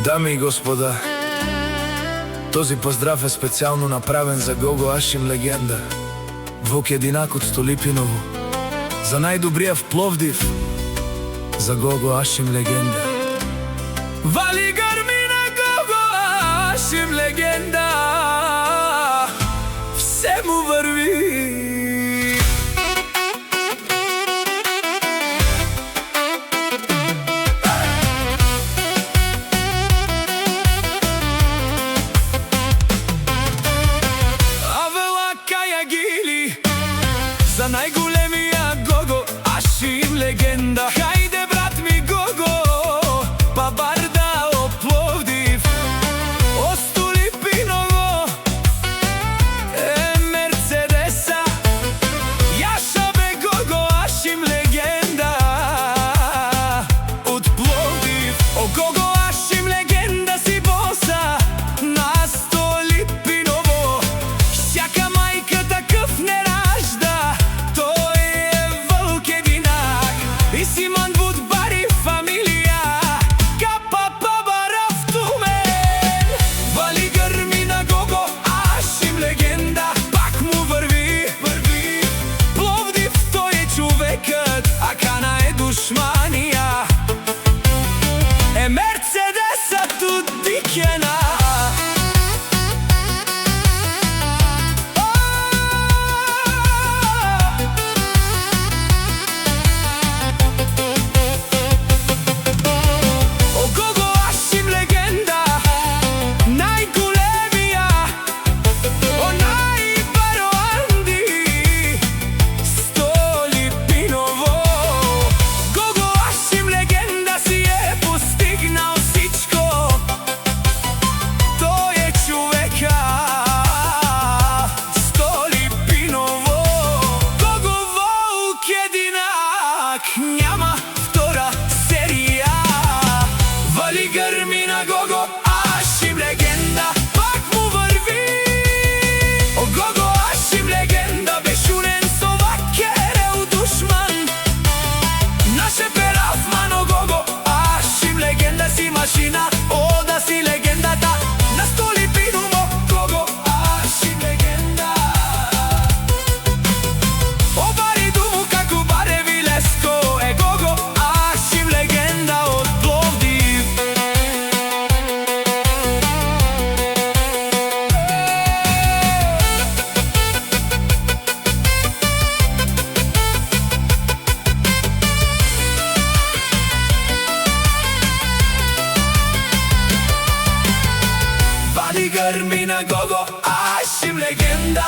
Дами и господа, този поздрав е специално направен за Гого Ашим легенда, Вук Единак от Столипиново, за най-добрия в Пловдив, за Гого Ашим легенда. Вали гърми на Гого Ашим легенда, все му върви. За най-големия Гого Ашим легенда. Хайде, брат ми Гого, па барда о Пловдив, о Столипиново, Мерцедеса. Яша бе Гого Ашим легенда от Пловдив. О Гого Ашим легенда си боса на Столипиново. Всяка майка такъв не ражда, Симон Будбари фамилия, Капа Пабара в Тумен. Вали гърми на Гого Ашим легенда, пак му върви. Пловдив той е човекът, а Кана е душмания, е Мерцедесът от Дикена. Няма втора серия. Вали гърми на Гого Ашим легенда, пак му върви. О Гого Ашим легенда, бешунен совакерел душман. Наше перафман, о Гого Ашим легенда си машина, о да си легендата на Столипиново. Гого Ашим легенда. О бари думо како баре Вилеско, Вали гърми на Гого Ашим легенда.